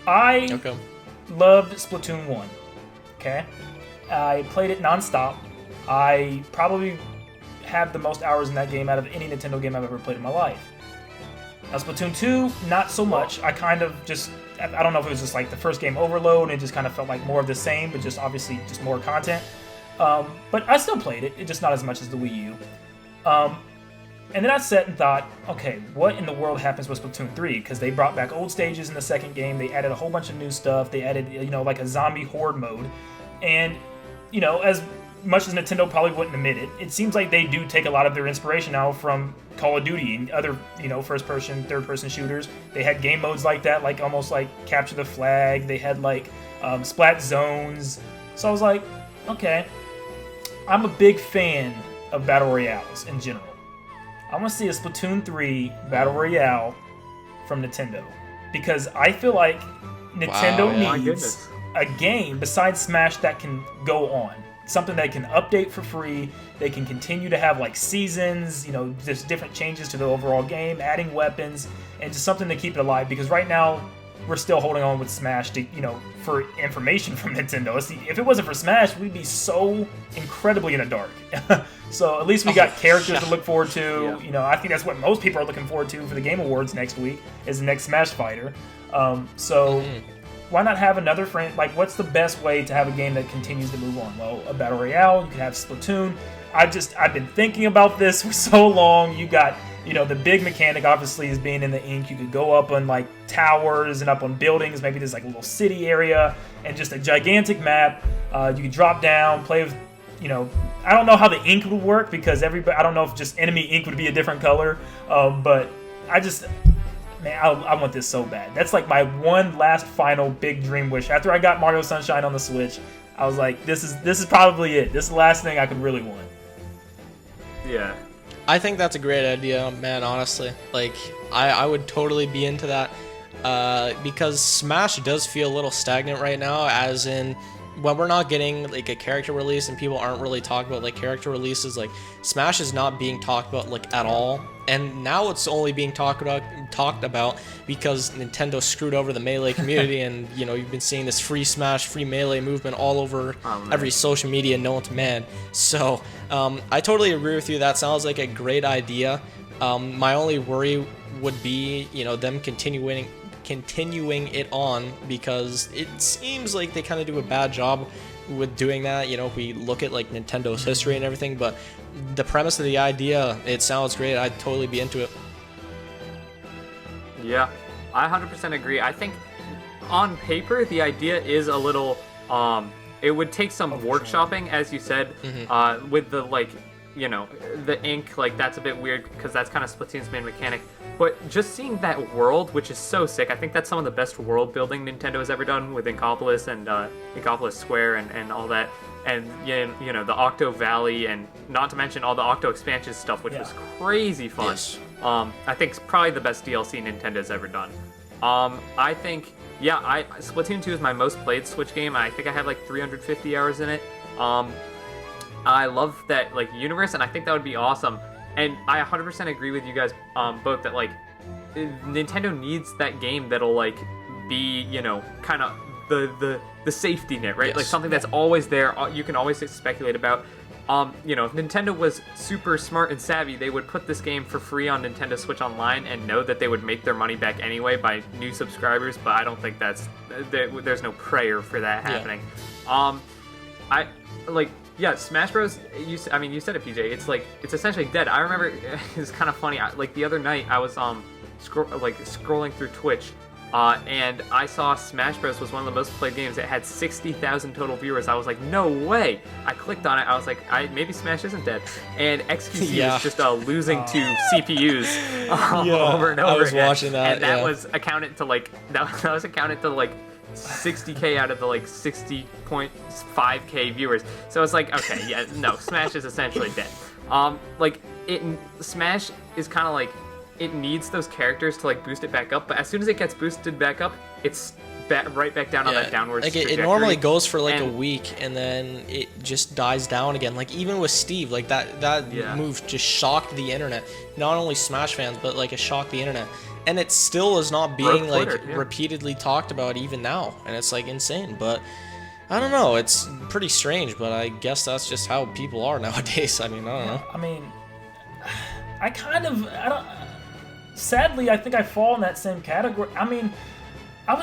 Speaker 1: I loved Splatoon 1. Okay, I played it nonstop. I probably have the most hours in that game out of any Nintendo game I've ever played in my life. Now, Splatoon 2, not so much. I kind of just, I don't know if it was just like the first game overload, and it just kind of felt like more of the same, but just obviously just more content. But I still played it, just not as much as the Wii U. And then I sat and thought, okay, what in the world happens with Splatoon 3? Because they brought back old stages in the second game, they added a whole bunch of new stuff, they added, like a zombie horde mode. And, as much as Nintendo probably wouldn't admit it, it seems like they do take a lot of their inspiration now from Call of Duty and other, first-person, third-person shooters. They had game modes like that, like almost like Capture the Flag. They had like Splat Zones. So I was like, okay, I'm a big fan of Battle Royales in general. I want to see a Splatoon 3 Battle Royale from Nintendo. Because I feel like Nintendo needs a game besides Smash that can go on. Something that can update for free. They can continue to have like seasons, just different changes to the overall game, adding weapons, and just something to keep it alive. Because right now, we're still holding on with Smash to, for information from Nintendo. If it wasn't for Smash, we'd be so incredibly in the dark. So at least we got characters to look forward to.
Speaker 3: Yeah.
Speaker 1: I think that's what most people are looking forward to for the Game Awards next week, is the next Smash fighter. Why not have another friend? Like, what's the best way to have a game that continues to move on? Well, a Battle Royale, you can have Splatoon. I've been thinking about this for so long. You got, the big mechanic obviously is being in the ink. You could go up on like towers and up on buildings. Maybe there's like a little city area and just a gigantic map. You could drop down, play with, I don't know how the ink would work because I don't know if just enemy ink would be a different color. But I want this so bad. That's like my one last final big dream wish. After I got Mario Sunshine on the Switch, I was like, this is probably it. This is the last thing I could really want.
Speaker 3: Yeah.
Speaker 2: I think that's a great idea, man, honestly. Like, I would totally be into that. Because Smash does feel a little stagnant right now, as in, when we're not getting like a character release and people aren't really talking about like character releases, like Smash is not being talked about like at all. And now it's only being talked about because Nintendo screwed over the Melee community, and you know, you've been seeing this free Smash, free Melee movement all over every social media known to man. So I totally agree with you. That sounds like a great idea. My only worry would be, you know, them continuing it on, because it seems like they kind of do a bad job with doing that. You know, if we look at like Nintendo's history and everything, but the premise of the idea, it sounds great. I'd totally be into it.
Speaker 3: Yeah, I 100% agree. I think on paper the idea is a little it would take some workshopping, as you said, with the like, you know, the ink, like that's a bit weird because that's kind of Splatoon's main mechanic. But just seeing that world, which is so sick, I think that's some of the best world building Nintendo has ever done with Inkopolis and Inkopolis Square and all that. And, you know, the Octo Valley, and not to mention all the Octo expansion stuff, which was crazy fun.
Speaker 2: Yes.
Speaker 3: I think it's probably the best DLC Nintendo's ever done. I think, yeah, Splatoon 2 is my most played Switch game. I think I have like 350 hours in it. I love that like universe, and I think that would be awesome. And I 100% agree with you guys both that like Nintendo needs that game that'll like be, you know, kind of the safety net, right?
Speaker 2: Yes.
Speaker 3: Like something that's always there, you can always speculate about. You know, if Nintendo was super smart and savvy, they would put this game for free on Nintendo Switch Online and know that they would make their money back anyway by new subscribers. But I don't think there's no prayer for that happening. I like. Yeah, Smash Bros. You said it, PJ. It's like it's essentially dead. I remember it's kind of funny. Like the other night, I was scrolling through Twitch, and I saw Smash Bros. Was one of the most played games. It had 60,000 total viewers. I was like, no way! I clicked on it. I was like, maybe Smash isn't dead. And XQC was just losing to CPUs over and over.
Speaker 2: I was
Speaker 3: again.
Speaker 2: watching that,
Speaker 3: and that was accounted to like 60K out of the like 60.5K viewers. So it's like, okay, yeah, no, Smash is essentially dead. Smash is kind of like, it needs those characters to like boost it back up, but as soon as it gets boosted back up, it's right back down on that downward trajectory.
Speaker 2: It normally goes for like a week and then it just dies down again. Like even with Steve, like that move just shocked the internet. Not only Smash fans, but like it shocked the internet. And it still is not being repeatedly talked about even now, and it's like insane. But I don't know, it's pretty strange, but I guess that's just how people are nowadays. I mean, I don't know.
Speaker 1: I mean, sadly, I think I fall in that same category. I mean, I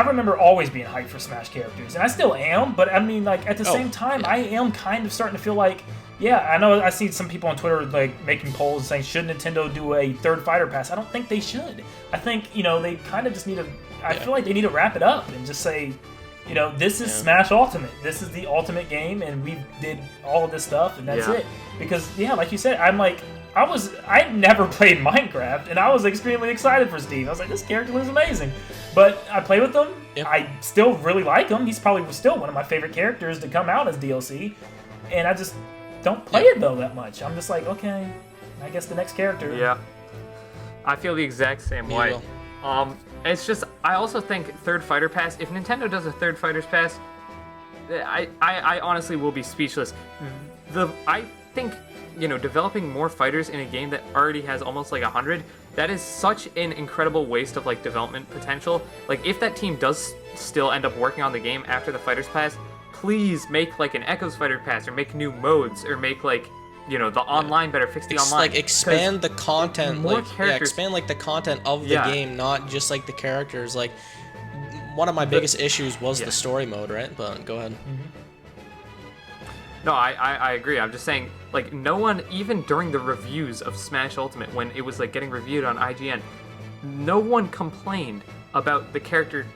Speaker 1: remember always being hyped for Smash characters, and I still am, but I mean, like, at the same time, I am kind of starting to feel like, yeah, I know I see some people on Twitter, like, making polls saying, should Nintendo do a third fighter pass? I don't think they should. I think, you know, they kind of just need to, I feel like they need to wrap it up and just say, you know, this is Smash Ultimate. This is the ultimate game, and we did all of this stuff, and that's it. Because, like you said, I never played Minecraft, and I was extremely excited for Steve. I was like, this character looks amazing. But I played with him. Yep. I still really like him. He's probably still one of my favorite characters to come out as DLC. And I just don't play it, though, that much. I'm just like, okay, I guess the next character. Yeah.
Speaker 3: I feel the exact same way. It's just, I also think third fighter pass, if Nintendo does a third fighters pass, I honestly will be speechless. I think, you know, developing more fighters in a game that already has almost like 100, that is such an incredible waste of like development potential. Like if that team does still end up working on the game after the fighters pass, please make like an Echoes fighter pass, or make new modes, or make like, you know, the online better, fix the online.
Speaker 2: Like expand the content,
Speaker 3: more characters.
Speaker 2: Expand like the content of the game, not just like the characters. Like one of my biggest issues was the story mode, right? But go ahead.
Speaker 3: No, I agree. I'm just saying, like, no one, even during the reviews of Smash Ultimate, when it was like getting reviewed on IGN, no one complained about the character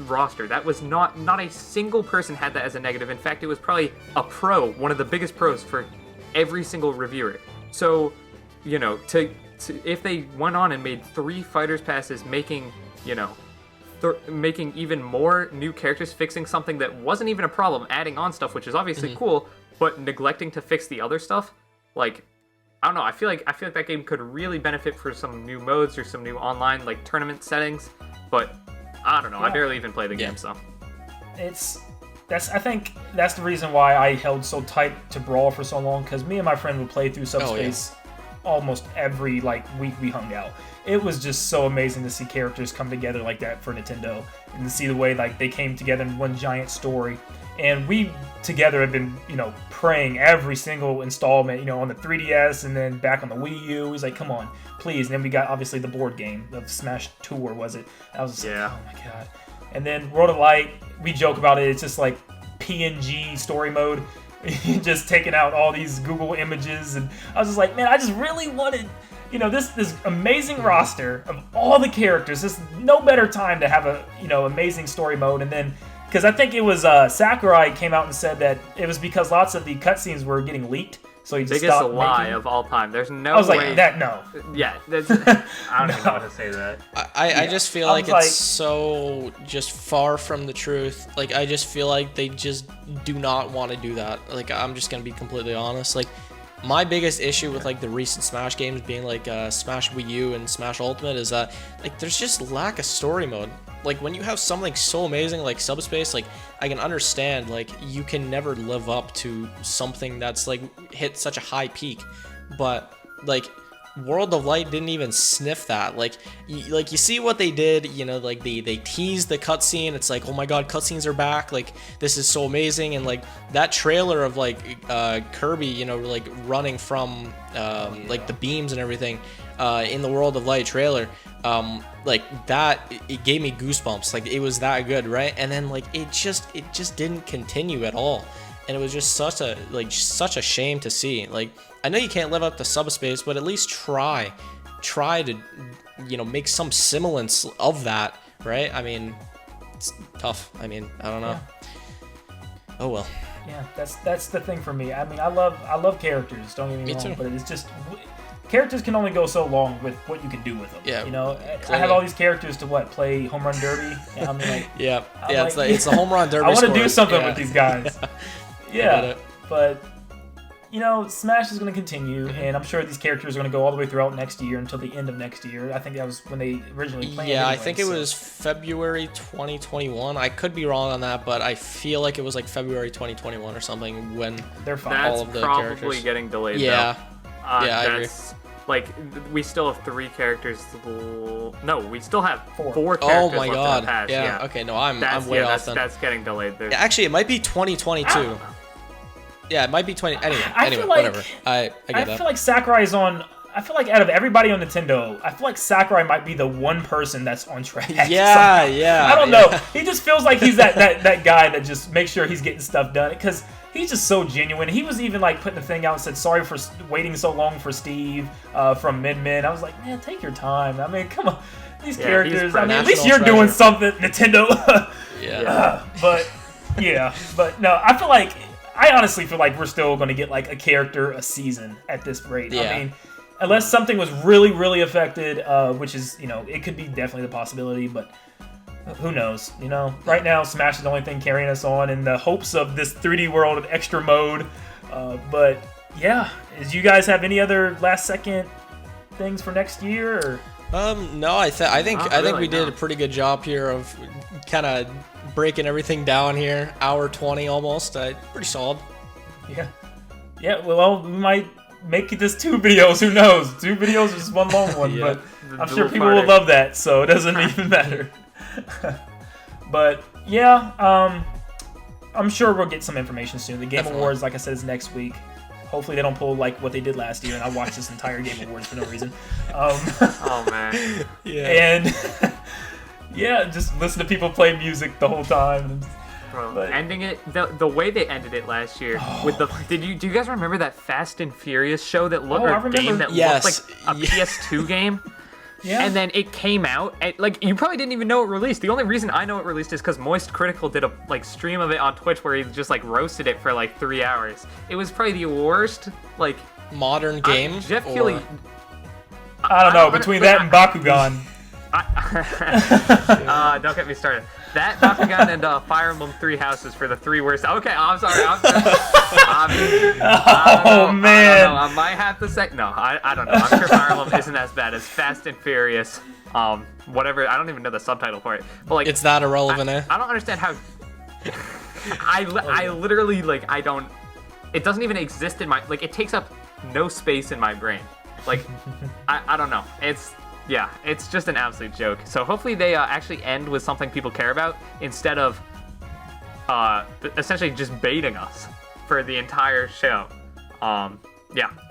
Speaker 3: roster. That was not a single person had that as a negative. In fact, it was probably a pro, one of the biggest pros for every single reviewer. So, you know, if they went on and made 3 fighters passes, making, you know, making even more new characters, fixing something that wasn't even a problem, adding on stuff, which is obviously cool, but neglecting to fix the other stuff, like, I don't know. I feel like that game could really benefit for some new modes or some new online like tournament settings. But I don't know. I barely even play the game, so.
Speaker 1: I think that's the reason why I held so tight to Brawl for so long, because me and my friend would play through Subspace almost every week we hung out. It was just so amazing to see characters come together like that for Nintendo, and to see the way they came together in one giant story. And we together have been, praying every single installment, on the 3DS and then back on the Wii U. It was like, come on, please. And then we got obviously the board game of Smash Tour, was it? That was just like, oh my god. And then World of Light, we joke about it. It's just like PNG story mode, just taking out all these Google images, and I was just like, man, I just really wanted, this amazing roster of all the characters. There's no better time to have a amazing story mode. And then, because I think it was Sakurai came out and said that it was because lots of the cutscenes were getting leaked, so he just stopped
Speaker 3: lie of all time. There's no way.
Speaker 1: I was like, that no.
Speaker 3: Yeah, I don't even know what to say to that.
Speaker 2: I just feel like it's so just far from the truth. Like, I just feel like they just do not want to do that. Like, I'm just gonna be completely honest. Like, my biggest issue with the recent Smash games being Smash Wii U and Smash Ultimate is that there's just lack of story mode. Like, when you have something so amazing like Subspace, I can understand you can never live up to something that's hit such a high peak, but World of Light didn't even sniff that. You see what they did, they teased the cutscene. It's like, oh my god, cutscenes are back. This is so amazing. And that trailer of Kirby, running from the beams and everything in the World of Light trailer, that, it gave me goosebumps. It was that good, right? And then it just didn't continue at all. And it was just such a shame to see. I know you can't live up to Subspace, but at least try to, make some semblance of that, right? I mean, it's tough. I mean, I don't know. Yeah. Oh well.
Speaker 1: Yeah, that's the thing for me. I mean, I love characters. Don't get me wrong, but it's just characters can only go so long with what you can do with them. Yeah, I have all these characters to play home run derby. And I mean,
Speaker 2: it's the home run derby.
Speaker 1: I want to do something with these guys. Yeah, but Smash is going to continue, and I'm sure these characters are going to go all the way throughout next year until the end of next year. I think that was when they originally planned.
Speaker 2: Yeah, anyway, I think it was February 2021. I could be wrong on that, but I feel like it was February 2021 or something when
Speaker 1: they're fine.
Speaker 2: All of the characters.
Speaker 3: That's probably getting delayed.
Speaker 2: Yeah,
Speaker 3: though.
Speaker 2: I agree.
Speaker 3: We still have 3 characters. No, we still have 4 characters.
Speaker 2: Oh my
Speaker 3: left
Speaker 2: god!
Speaker 3: to pass.
Speaker 2: Yeah. Okay. No, I'm way off then.
Speaker 3: That's getting delayed.
Speaker 2: Yeah, actually, it might be 2022. Yeah, it might be 20. Anyway, whatever. I get that.
Speaker 1: I feel like Sakurai's on. I feel like out of everybody on Nintendo, I feel like Sakurai might be the one person that's on track.
Speaker 2: Yeah, yeah.
Speaker 1: I don't know. He just feels like he's that guy that just makes sure he's getting stuff done, because he's just so genuine. He was even putting the thing out and said sorry for waiting so long for Steve from Min. I was like, man, take your time. I mean, come on, these characters. I mean, at least you're doing something, Nintendo. But no, I honestly feel like we're still going to get a character a season at this rate.
Speaker 2: Yeah.
Speaker 1: I mean, unless something was really, really affected, which is, it could be definitely the possibility, but who knows? Right now, Smash is the only thing carrying us on in the hopes of this 3D world of extra mode. But yeah, do you guys have any other last-second things for next year? Or?
Speaker 2: No, I think we did a pretty good job here of kind of breaking everything down here. Hour 20 almost. Pretty solid.
Speaker 1: Yeah. Well, we might make this 2 videos. Who knows? 2 videos is just one long one, but I'm sure people will love that, so it doesn't even matter. But yeah, I'm sure we'll get some information soon. The Game Awards, like I said, is next week. Hopefully they don't pull what they did last year, and I watched this entire Game Awards for no reason.
Speaker 3: Oh man.
Speaker 1: Yeah. And yeah, just listen to people play music the whole time.
Speaker 3: Bro, ending it the way they ended it last year with the do you guys remember that Fast and Furious show that looked game that looked like a PS2 game?
Speaker 1: Yeah.
Speaker 3: And then it came out, and you probably didn't even know it released. The only reason I know it released is because Moist Critical did a stream of it on Twitch where he just roasted it for 3 hours. It was probably the worst
Speaker 2: modern game.
Speaker 3: Jeff Keighley.
Speaker 1: I don't know, between that and Bakugan.
Speaker 3: Don't get me started. That Bakugan and Fire Emblem Three Houses for the 3 worst. Okay, I'm sorry.
Speaker 1: Oh man!
Speaker 3: I might have to say no. I don't know. I'm sure Fire Emblem isn't as bad as Fast and Furious. Whatever. I don't even know the subtitle for it. But like,
Speaker 2: it's that irrelevant.
Speaker 3: I don't understand how. I literally like I don't. It doesn't even exist in my like. It takes up no space in my brain. Like, I don't know. It's just an absolute joke. So hopefully they actually end with something people care about instead of essentially just baiting us for the entire show. I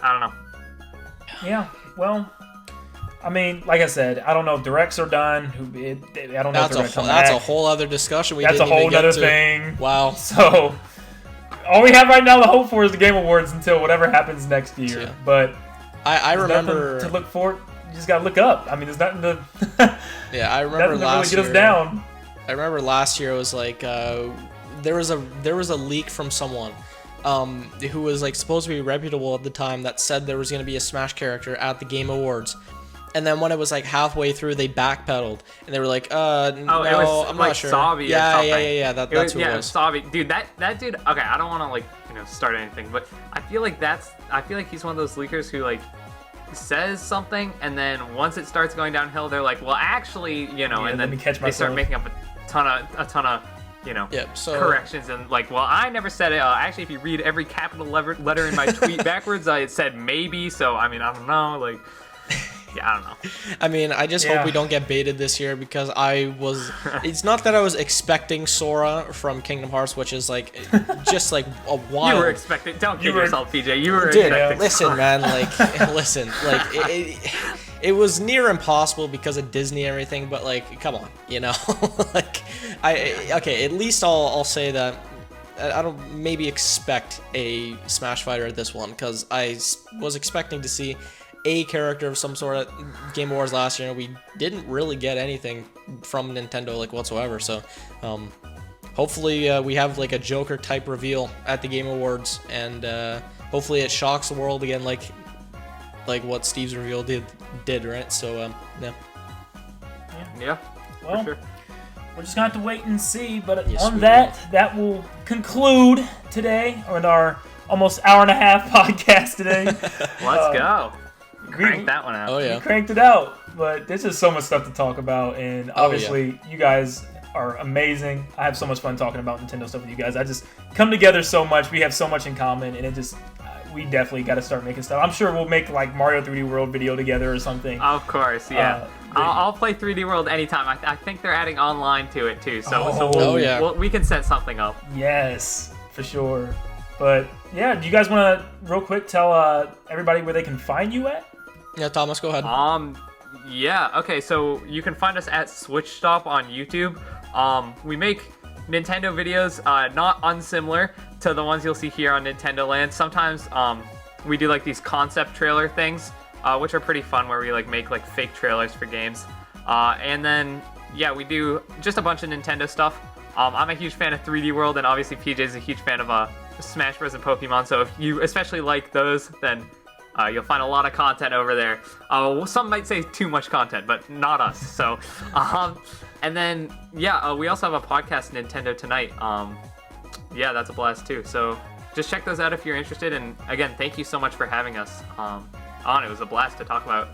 Speaker 3: don't know.
Speaker 1: Yeah, well, I mean, like I said, I don't know if directs are done. I don't know if they're going to come back.
Speaker 2: That's a whole other discussion.
Speaker 1: That's a whole other thing.
Speaker 2: Wow.
Speaker 1: So all we have right now to hope for is the Game Awards until whatever happens next year. Yeah. But
Speaker 2: I remember
Speaker 1: to look forward. You just gotta look up. I mean, there's nothing to.
Speaker 2: Yeah, I remember last
Speaker 1: year. Really get us down.
Speaker 2: I remember last year it was like there was a leak from someone who was like supposed to be reputable at the time that said there was gonna be a Smash character at the Game Awards. And then when it was like halfway through, they backpedaled and they were like, no, I'm
Speaker 3: like
Speaker 2: not sure.
Speaker 3: Sabi
Speaker 2: yeah,
Speaker 3: or something.
Speaker 2: Yeah. That's who it was.
Speaker 3: Sabi. Dude, that dude. Okay, I don't want to like start anything, but I feel like he's one of those leakers who like says something and then once it starts going downhill, they're like, well, actually, and then they start making up a ton of corrections and like, well, I never said it. Actually, if you read every capital letter in my tweet backwards, it said maybe. So I mean, I don't know, like. Yeah, I don't know.
Speaker 2: I mean, I just hope we don't get baited this year because it's not that I was expecting Sora from Kingdom Hearts, which is like, just like a wild.
Speaker 3: You were expecting, don't kid yourself, PJ. You were expecting
Speaker 2: listen,
Speaker 3: Sora.
Speaker 2: Man, it was near impossible because of Disney and everything, but like, come on, like, at least I'll say that I don't maybe expect a Smash fighter at this one because I was expecting to see a character of some sort at Game Awards last year, and we didn't really get anything from Nintendo like whatsoever. So hopefully we have like a Joker type reveal at the Game Awards, and hopefully it shocks the world again, like what Steve's reveal did, right? So
Speaker 3: yeah.
Speaker 1: Well,
Speaker 3: for sure.
Speaker 1: We're just gonna have to wait and see. But
Speaker 2: yes,
Speaker 1: that will conclude today on our almost hour and a half podcast today.
Speaker 3: Let's go. Crank that one out.
Speaker 2: Oh yeah,
Speaker 1: we cranked it out. But there's just so much stuff to talk about, and obviously you guys are amazing. I have so much fun talking about Nintendo stuff with you guys. I just come together so much. We have so much in common, and it just we definitely got to start making stuff. I'm sure we'll make like Mario 3D World video together or something.
Speaker 3: Of course, yeah. I'll play 3D World anytime. I think they're adding online to it too, so we can set something up.
Speaker 1: Yes, for sure. But yeah, do you guys want to real quick tell everybody where they can find you at?
Speaker 2: Yeah, Thomas, go ahead.
Speaker 3: Yeah. Okay, so you can find us at Switch Stop on YouTube. We make Nintendo videos, not unsimilar to the ones you'll see here on Nintendo Land. Sometimes we do like these concept trailer things, which are pretty fun, where we like make like fake trailers for games. And then we do just a bunch of Nintendo stuff. I'm a huge fan of 3D World, and obviously PJ is a huge fan of Smash Bros. And Pokemon. So if you especially like those, then you'll find a lot of content over there. Some might say too much content, but not us. So, and then we also have a podcast, Nintendo Tonight. That's a blast too. So just check those out if you're interested. And again, thank you so much for having us on. It was a blast to talk about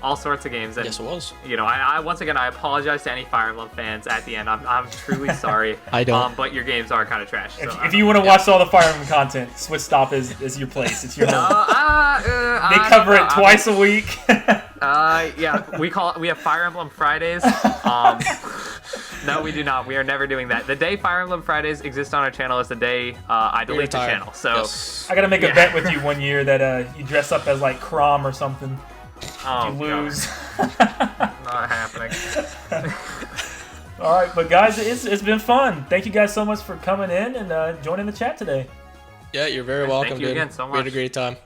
Speaker 3: all sorts of games. And,
Speaker 2: yes, it was.
Speaker 3: I once again, I apologize to any Fire Emblem fans at the end. I'm truly sorry.
Speaker 2: I don't.
Speaker 3: But your games are kind of trash. So,
Speaker 1: if you want to watch all the Fire Emblem content, Switch Stop is your place. It's your home. They cover it twice a week.
Speaker 3: We have Fire Emblem Fridays. No, we do not. We are never doing that. The day Fire Emblem Fridays exist on our channel is the day I delete the channel. So
Speaker 2: yes.
Speaker 1: I gotta make a bet with you one year that you dress up as like Crom or something. You lose.
Speaker 3: Not happening.
Speaker 1: All right, but guys, it's been fun. Thank you guys so much for coming in and joining the chat today.
Speaker 2: Yeah, you're very welcome.
Speaker 3: Thank you again so much.
Speaker 2: We had a great time.